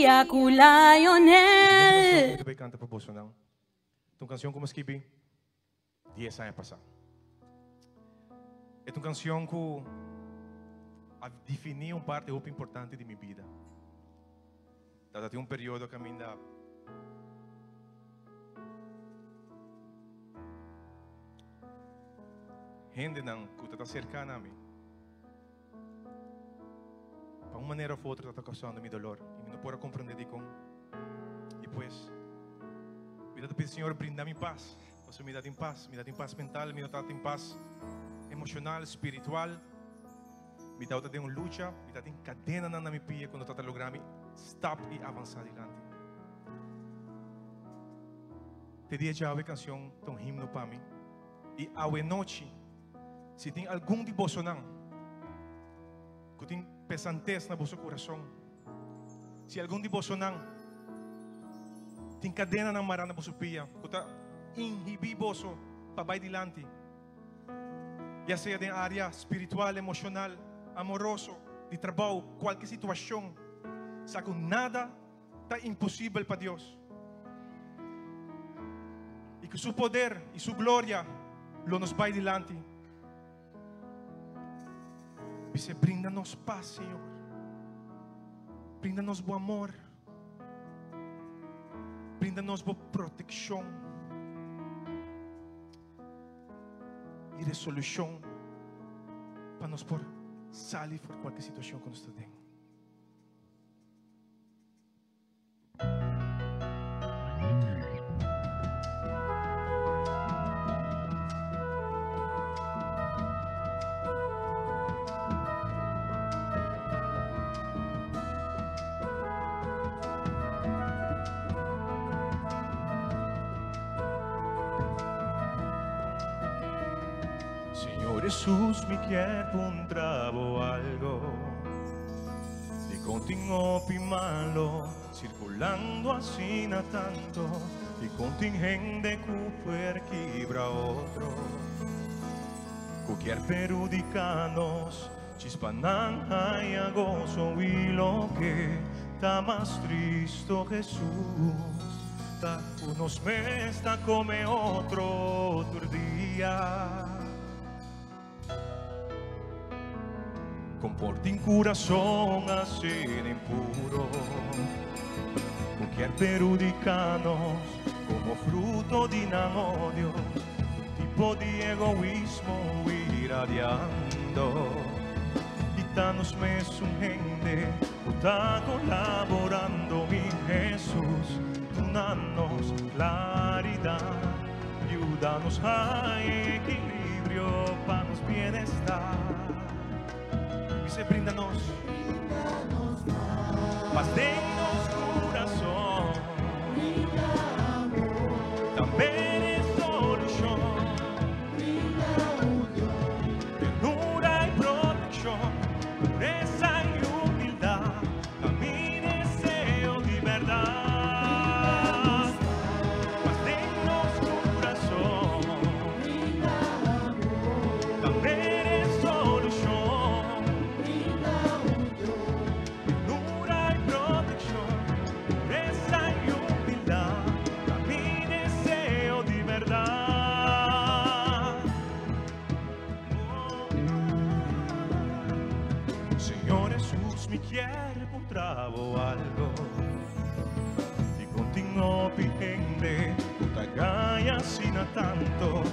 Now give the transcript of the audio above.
Maria Lionel. Eu canto para você, não? Uma canção como escrevi 10 anos passados. É uma canção que definiu parte muito importante de minha vida. Tem um período que ainda gente não que está cercana a mim. De uma maneira ou outra está causando meu dolor e não posso compreender de como. E depois, me dá para Senhor brindar-me paz. Você me dá em paz mental, me dá em paz emocional, espiritual. Me dá de uma luta, me dá em cadena na minha pia quando está logrando stop e avançar adiante. Te dia já a canção tão himno para mim. E a noite, se tem algum devocional que tem pesantez na vosso coração, se algum devocional tem cadena na marana vosso pia, que está inhibido para vai dilante, já seja em área espiritual, emocional, amoroso, de trabalho, qualquer situação, sabe que nada está impossível para Deus. E que seu poder e sua glória lo nos vai dilante. Dice, brinda-nos paz, Senhor. Brinda-nos bom amor. Brinda-nos boa proteção. E resolução para nos por sair por qualquer situação que nós estamos. Señor Jesús, me quer encontravo algo de continuo malo, circulando así na tanto, y contingente que quebra otro. Cualquier perudicanos, chispanan hay a gozo y lo que está más triste Jesús, ta unos meses come otro día. Comporta em coração a ser impuro, cualquier perudicanos como fruto de odio, tipo de egoísmo irradiando. Y tanos me gente que está colaborando mi Jesús, danos claridad, ayúdanos a equilibrio para nos bienestar. Dice, brindanos paz en nuestro corazón, también es solución, ternura y protección, pureza y humildad, también deseo de verdad. Paz en nuestro corazón, también es solución. Señor Jesús, me quiere encontravo algo y continuo vigente, utagaya sin tanto.